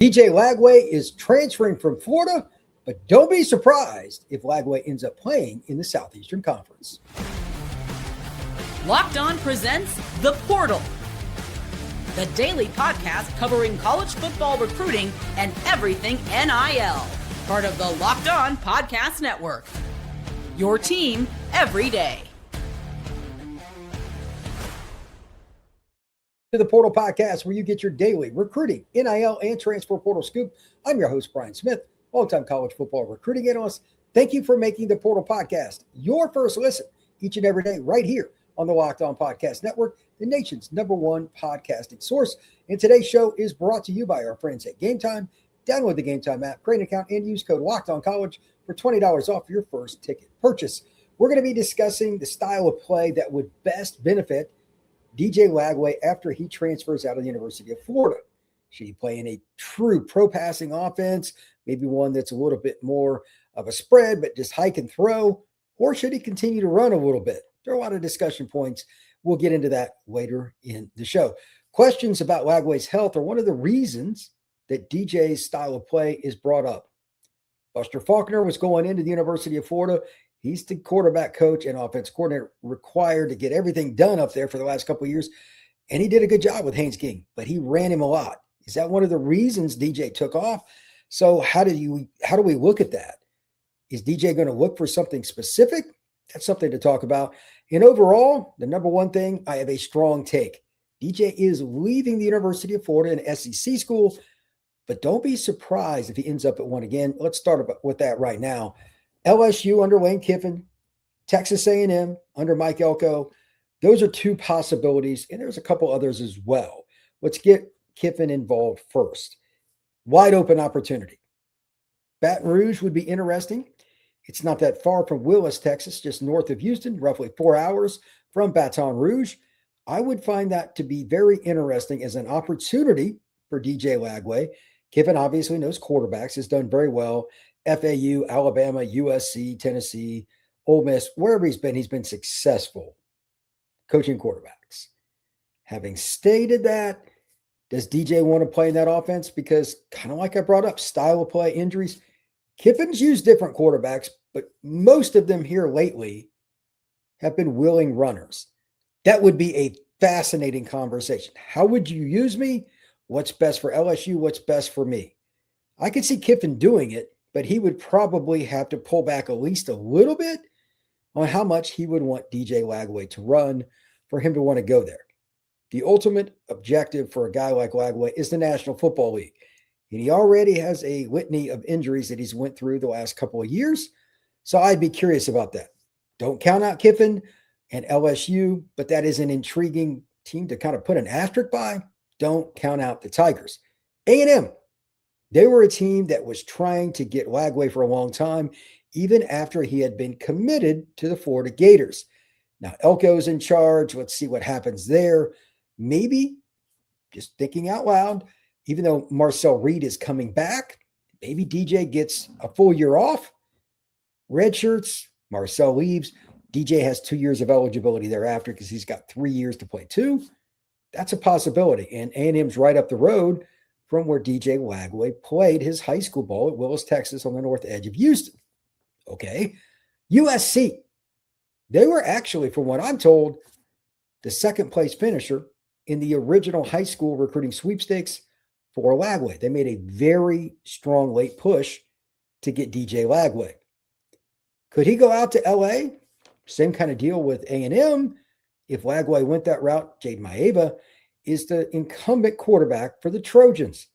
DJ Lagway is transferring from Florida, but don't be surprised if Lagway ends up playing in the Southeastern Conference. Locked On presents The Portal, the daily podcast covering college football recruiting and everything NIL. Part of the Locked On Podcast Network. Your team every day. To the Portal Podcast, where you get your daily recruiting, NIL, and transfer portal scoop. I'm your host, Brian Smith, longtime college football recruiting analyst. Thank you for making the Portal Podcast your first listen each and every day right here on the Locked On Podcast Network, the nation's #1 podcasting source. And today's show is brought to you by our friends at Game Time. Download the Game Time app, create an account, and use code LOCKEDONCollege for $20 off your first ticket purchase. We're going to be discussing the style of play that would best benefit DJ Lagway after he transfers out of the University of Florida. Should he play in a true pro passing offense, maybe one that's a little bit more of a spread, but just hike and throw? Or should he continue to run a little bit? There are a lot of discussion points. We'll get into that later in the show. Questions about Lagway's health are one of the reasons that DJ's style of play is brought up. Buster Faulkner was going into the University of Florida. He's the quarterback coach and offense coordinator required to get everything done up there for the last couple of years. And he did a good job with Haynes King, but he ran him a lot. Is that one of the reasons DJ took off? So how do we look at that? Is DJ going to look for something specific? That's something to talk about. And overall, the number one thing, I have a strong take. DJ is leaving the University of Florida, an SEC school, but don't be surprised if he ends up at one again. Let's start with that right now. LSU under Lane Kiffin, Texas A&M under Mike Elko. Those are two possibilities, and there's a couple others as well. Let's get Kiffin involved first. Wide open opportunity. Baton Rouge would be interesting. It's not that far from Willis, Texas, just north of Houston, roughly 4 hours from Baton Rouge. I would find that to be very interesting as an opportunity for DJ Lagway. Kiffin obviously knows quarterbacks, has done very well. FAU, Alabama, USC, Tennessee, Ole Miss, wherever he's been successful coaching quarterbacks. Having stated that, does DJ want to play in that offense? Because kind of like I brought up, style of play, injuries. Kiffin's used different quarterbacks, but most of them here lately have been willing runners. That would be a fascinating conversation. How would you use me? What's best for LSU? What's best for me? I could see Kiffin doing it, but he would probably have to pull back at least a little bit on how much he would want DJ Lagway to run for him to want to go there. The ultimate objective for a guy like Lagway is the National Football League. And he already has a litany of injuries that he's went through the last couple of years. So I'd be curious about that. Don't count out Kiffin and LSU, but that is an intriguing team to kind of put an asterisk by. Don't count out the Tigers. A&M. They were a team that was trying to get Lagway for a long time, even after he had been committed to the Florida Gators. Now, Elko's in charge. Let's see what happens there. Maybe, just thinking out loud, even though Marcel Reed is coming back, maybe DJ gets a full year off. Red shirts, Marcel leaves. DJ has 2 years of eligibility thereafter because he's got 3 years to play too. That's a possibility. And A&M's right up the road from where DJ Lagway played his high school ball at Willis, Texas, on the north edge of Houston. Okay. USC. They were actually, from what I'm told, the second place finisher in the original high school recruiting sweepstakes for Lagway. They made a very strong late push to get DJ Lagway. Could he go out to LA? Same kind of deal with A&M. If Lagway went that route, Jade Maeva is the incumbent quarterback for the Trojans.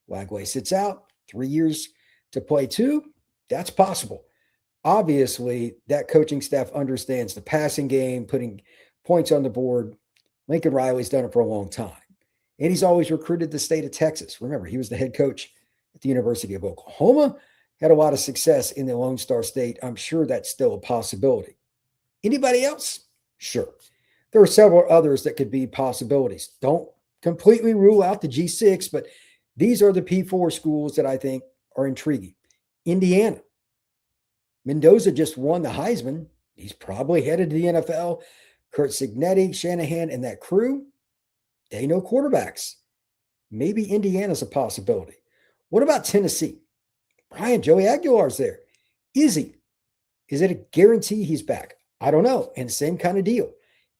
Lagway sits out 3 years to play too. That's possible. Obviously, that coaching staff understands the passing game, putting points on the board. Lincoln Riley's done it for a long time. And he's always recruited the state of Texas. Remember, he was the head coach at the University of Oklahoma, had a lot of success in the Lone Star State. I'm sure that's still a possibility. Anybody else? Sure. There are several others that could be possibilities. Don't completely rule out the G6, but these are the P4 schools that I think are intriguing. Indiana. Mendoza just won the Heisman. He's probably headed to the NFL. Kurt Cignetti, Shanahan, and that crew, they know quarterbacks. Maybe Indiana's a possibility. What about Tennessee? Brian, Joey Aguilar's there. Is he? Is it a guarantee he's back? I don't know. And same kind of deal.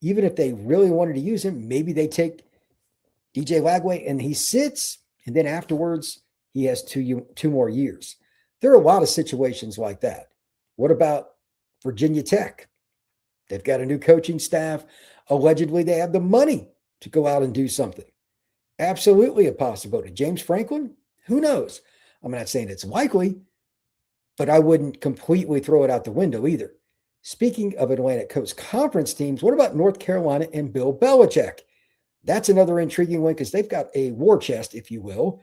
Even if they really wanted to use him, maybe they take DJ Lagway and he sits, and then afterwards he has two more years. There are a lot of situations like that. What about Virginia Tech? They've got a new coaching staff. Allegedly, they have the money to go out and do something. Absolutely a possibility. James Franklin? Who knows? I'm not saying it's likely, but I wouldn't completely throw it out the window either. Speaking of Atlantic Coast Conference teams, what about North Carolina and Bill Belichick? That's another intriguing one because they've got a war chest, if you will,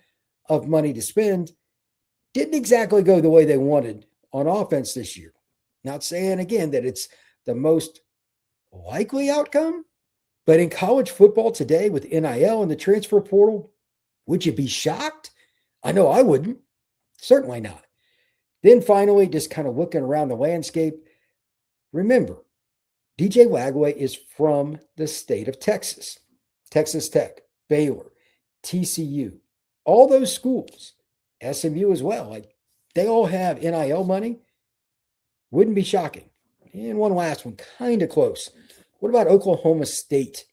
of money to spend. Didn't exactly go the way they wanted on offense this year. Not saying, again, that it's the most likely outcome, but in college football today with NIL and the transfer portal, would you be shocked? I know I wouldn't. Certainly not. Then finally, just kind of looking around the landscape, remember, DJ Lagway is from the state of Texas. Texas Tech, Baylor, TCU, all those schools, SMU as well. Like, they all have NIL money. Wouldn't be shocking. And one last one, kind of close. What about Oklahoma State?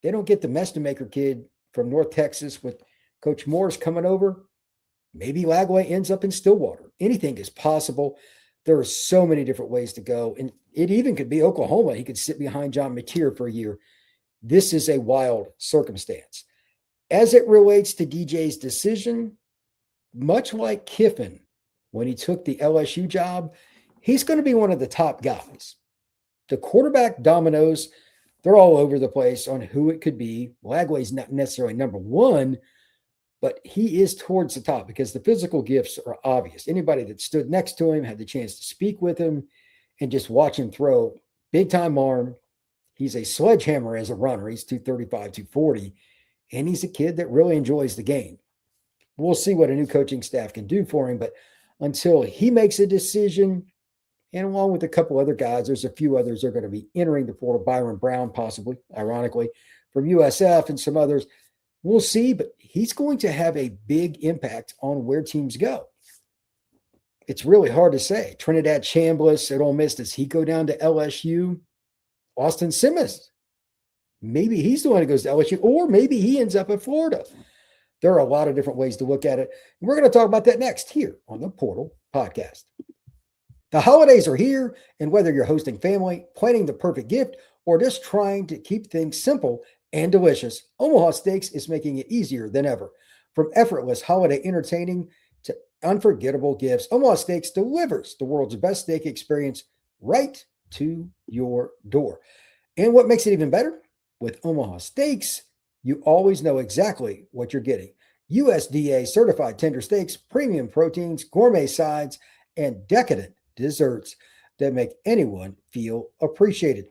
They don't get the Mestemaker kid from North Texas with Coach Morris coming over. Maybe Lagway ends up in Stillwater. Anything is possible. There are so many different ways to go. And it even could be Oklahoma. He could sit behind John Mateer for a year. This is a wild circumstance. As it relates to DJ's decision, much like Kiffin, when he took the LSU job, he's going to be one of the top guys. The quarterback dominoes, they're all over the place on who it could be. Lagway's not necessarily number one, but he is towards the top because the physical gifts are obvious. Anybody that stood next to him, had the chance to speak with him and just watch him throw, big time arm. He's a sledgehammer as a runner. He's 235, 240, and he's a kid that really enjoys the game. We'll see what a new coaching staff can do for him, but until he makes a decision, and along with a couple other guys, there's a few others that are going to be entering the portal. Byron Brown, possibly, ironically, from USF and some others. We'll see, but he's going to have a big impact on where teams go. It's really hard to say. Trinidad Chambliss at Ole Miss, does he go down to LSU? Austin Simmons, maybe he's the one who goes to LSU, or maybe he ends up at Florida. There are a lot of different ways to look at it. And we're going to talk about that next here on the Portal Podcast. The holidays are here, and whether you're hosting family, planning the perfect gift, or just trying to keep things simple and delicious, Omaha Steaks is making it easier than ever. From effortless holiday entertaining to unforgettable gifts, Omaha Steaks delivers the world's best steak experience right to your door. And what makes it even better? With Omaha Steaks, you always know exactly what you're getting. USDA certified tender steaks, premium proteins, gourmet sides, and decadent desserts that make anyone feel appreciated.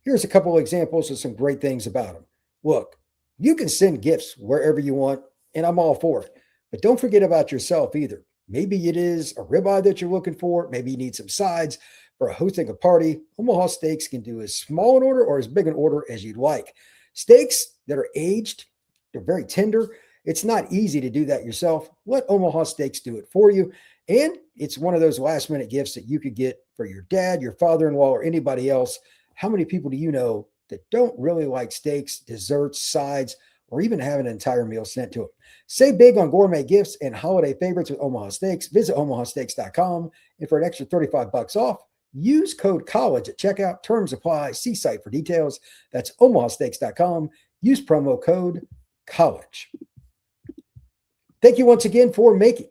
Here's a couple of examples of some great things about them. Look, you can send gifts wherever you want, and I'm all for it. But don't forget about yourself either. Maybe it is a ribeye that you're looking for. Maybe you need some sides for hosting a party. Omaha Steaks can do as small an order or as big an order as you'd like. Steaks that are aged, they're very tender. It's not easy to do that yourself. Let Omaha Steaks do it for you. And it's one of those last minute gifts that you could get for your dad, your father-in-law, or anybody else. How many people do you know that don't really like steaks, desserts, sides, or even have an entire meal sent to them? Save big on gourmet gifts and holiday favorites with Omaha Steaks. Visit omahasteaks.com, and for an extra $35 off, use code COLLEGE at checkout. Terms apply. See site for details. That's omahasteaks.com. Use promo code COLLEGE. Thank you once again for making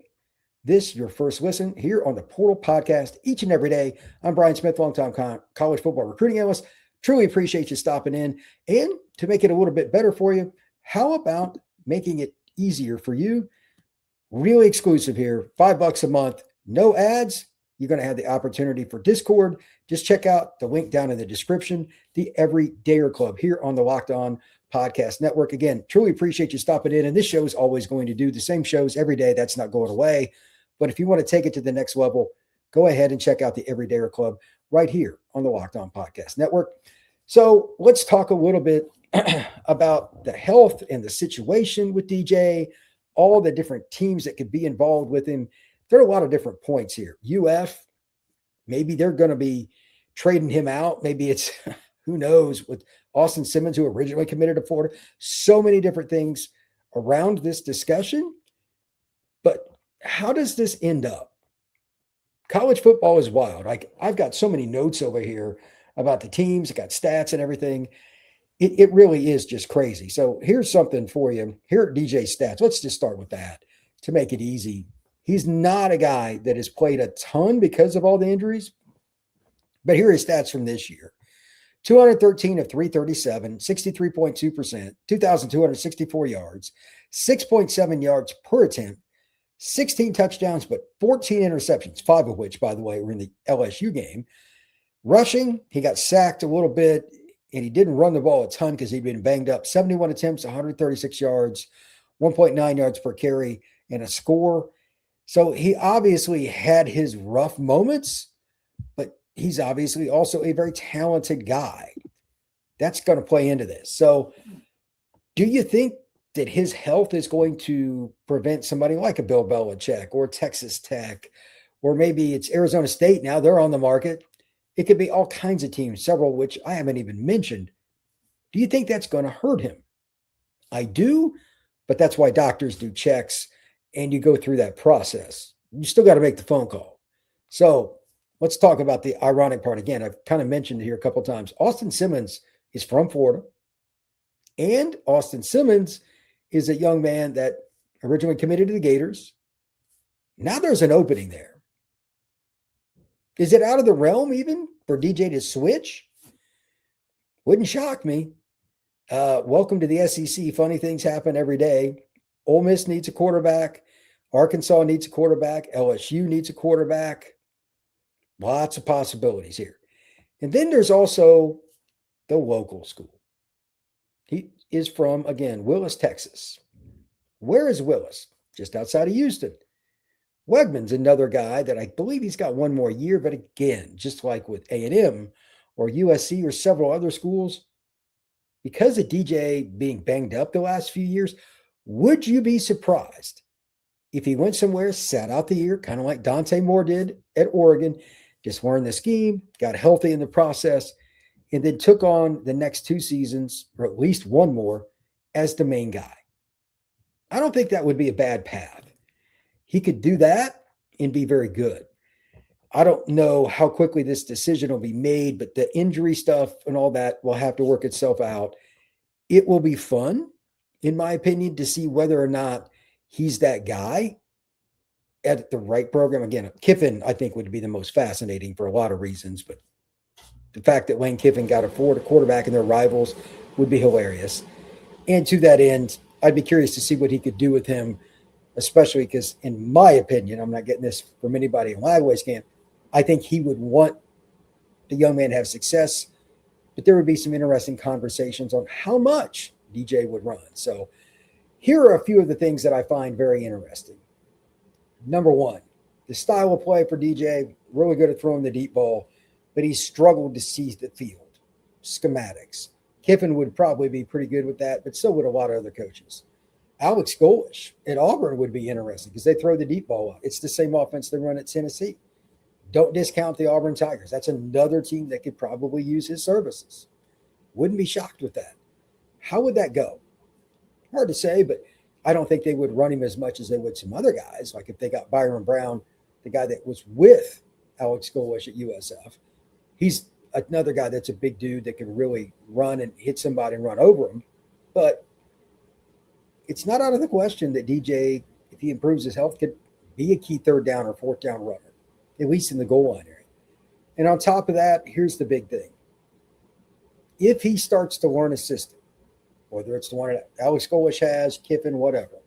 this your first listen here on the Portal Podcast each and every day. I'm Brian Smith, longtime college football recruiting analyst. Truly appreciate you stopping in. And to make it a little bit better for you, how about making it easier for you? Really exclusive here, $5 a month, no ads. You're going to have the opportunity for Discord. Just check out the link down in the description, the Everydayer Club here on the Locked On Podcast Network. Again, truly appreciate you stopping in. And this show is always going to do the same shows every day. That's not going away. But if you want to take it to the next level, go ahead and check out the Everydayer Club right here on the Locked On Podcast Network. So let's talk a little bit about the health and the situation with DJ, all the different teams that could be involved with him, there are a lot of different points here. UF, maybe they're going to be trading him out. Maybe it's, who knows, with Austin Simmons, who originally committed to Florida. So many different things around this discussion. But how does this end up? College football is wild. Like, I've got so many notes over here about the teams. I got stats and everything. It really is just crazy. So here's something for you. Here at DJ Stats, let's just start with that to make it easy. He's not a guy that has played a ton because of all the injuries. But here are his stats from this year. 213 of 337, 63.2%, 2,264 yards, 6.7 yards per attempt, 16 touchdowns, but 14 interceptions, 5 of which, by the way, were in the LSU game. Rushing, he got sacked a little bit, and he didn't run the ball a ton because he'd been banged up. 71 attempts, 136 yards, 1.9 yards per carry, and a score. So he obviously had his rough moments, but he's obviously also a very talented guy. That's going to play into this. So do you think that his health is going to prevent somebody like a Bill Belichick or Texas Tech, or maybe it's Arizona State now, they're on the market? It could be all kinds of teams, several of which I haven't even mentioned. Do you think that's going to hurt him? I do, but that's why doctors do checks and you go through that process. You still got to make the phone call. So let's talk about the ironic part again. I've kind of mentioned it here a couple of times. Austin Simmons is from Florida, and Austin Simmons is a young man that originally committed to the Gators. Now there's an opening there. Is it out of the realm even for DJ to switch? Wouldn't shock me. Welcome to the SEC. Funny things happen every day. Ole Miss needs a quarterback. Arkansas needs a quarterback. LSU needs a quarterback. Lots of possibilities here. And then there's also the local school. He is from, again, Willis, Texas. Where is Willis? Just outside of Houston. Wegman's another guy that I believe he's got one more year, but again, just like with A&M or USC or several other schools, because of DJ being banged up the last few years, would you be surprised if he went somewhere, sat out the year, kind of like Dante Moore did at Oregon, just learned the scheme, got healthy in the process, and then took on the next 2 seasons, or at least one more, as the main guy? I don't think that would be a bad path. He could do that and be very good. I don't know how quickly this decision will be made, but the injury stuff and all that will have to work itself out. It will be fun, in my opinion, to see whether or not he's that guy at the right program. Again, Kiffin, I think, would be the most fascinating for a lot of reasons, but the fact that Lane Kiffin got a Florida quarterback and their rivals would be hilarious. And to that end, I'd be curious to see what he could do with him, especially because, in my opinion, I'm not getting this from anybody in Lagway's camp, I think he would want the young man to have success, but there would be some interesting conversations on how much DJ would run. So here are a few of the things that I find very interesting. Number one, the style of play for DJ, really good at throwing the deep ball, but he struggled to see the field. Schematics. Kiffin would probably be pretty good with that, but so would a lot of other coaches. Alex Golesh at Auburn would be interesting because they throw the deep ball out. It's the same offense they run at Tennessee. Don't discount the Auburn Tigers. That's another team that could probably use his services. Wouldn't be shocked with that. How would that go? Hard to say, but I don't think they would run him as much as they would some other guys. Like if they got Byron Brown, the guy that was with Alex Golesh at USF, he's another guy that's a big dude that can really run and hit somebody and run over him. But it's not out of the question that DJ, if he improves his health, could be a key 3rd down or 4th down runner, at least in the goal line area. And on top of that, here's the big thing. If he starts to learn a system, whether it's the one that Alex Golesh has, Kiffin, whatever,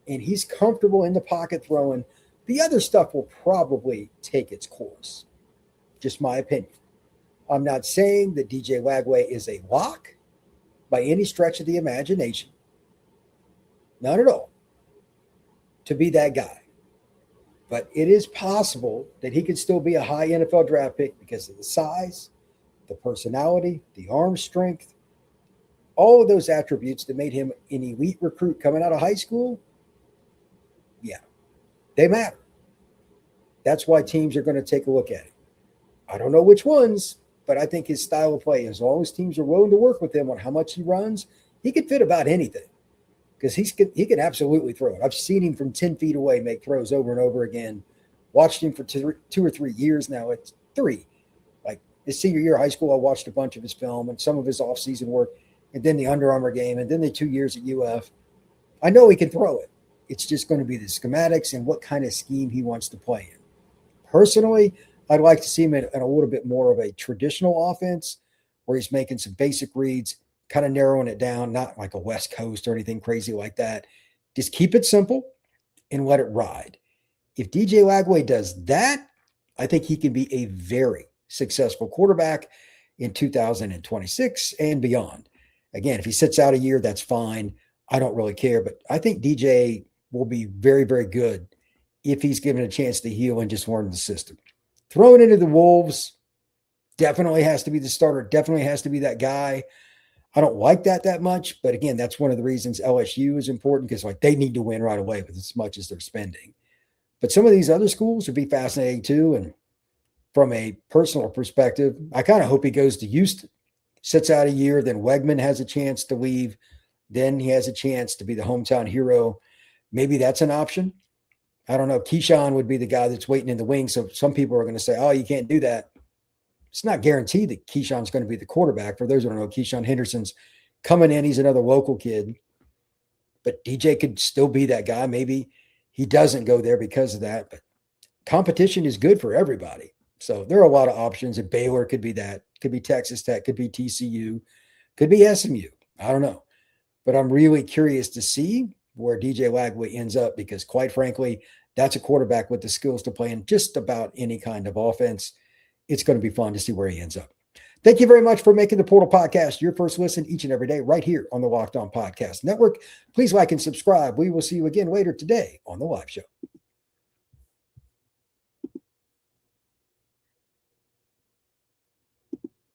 and he's comfortable in the pocket throwing, the other stuff will probably take its course. Just my opinion. I'm not saying that DJ Lagway is a lock by any stretch of the imagination. Not at all. To be that guy. But it is possible that he could still be a high NFL draft pick because of the size, the personality, the arm strength, all of those attributes that made him an elite recruit coming out of high school. They matter. That's why teams are going to take a look at it. I don't know which ones, but I think his style of play, as long as teams are willing to work with him on how much he runs, he could fit about anything because he can absolutely throw it. I've seen him from 10 feet away make throws over and over again. Watched him for 2 or 3 years now. It's 3. Like his senior year of high school, I watched a bunch of his film and some of his off-season work, and then the Under Armour game, and then the 2 years at UF. I know he can throw it. It's just going to be the schematics and what kind of scheme he wants to play in. Personally, I'd like to see him in a little bit more of a traditional offense where he's making some basic reads, kind of narrowing it down, not like a West Coast or anything crazy like that. Just keep it simple and let it ride. If DJ Lagway does that, I think he can be a very successful quarterback in 2026 and beyond. Again, if he sits out a year, that's fine. I don't really care, but I think DJ will be very, very good if he's given a chance to heal and just learn the system. Throwing into the Wolves definitely has to be the starter, definitely has to be that guy. I don't like that much, but again, that's one of the reasons LSU is important because like they need to win right away with as much as they're spending. But some of these other schools would be fascinating too. And from a personal perspective, I kind of hope he goes to Houston, sits out a year, then Wegman has a chance to leave. Then he has a chance to be the hometown hero. Maybe that's an option. I don't know. Keyshawn would be the guy that's waiting in the wings. So some people are going to say, oh, you can't do that. It's not guaranteed that Keyshawn's going to be the quarterback. For those who don't know, Keyshawn Henderson's coming in. He's another local kid. But DJ could still be that guy. Maybe he doesn't go there because of that. But competition is good for everybody. So there are a lot of options. And Baylor could be that. Could be Texas Tech. Could be TCU. Could be SMU. I don't know. But I'm really curious to see where DJ Lagway ends up because, quite frankly, that's a quarterback with the skills to play in just about any kind of offense. It's going to be fun to see where he ends up. Thank you very much for making the Portal Podcast your first listen each and every day right here on the Locked On Podcast Network. Please like and subscribe. We will see you again later today on the live show.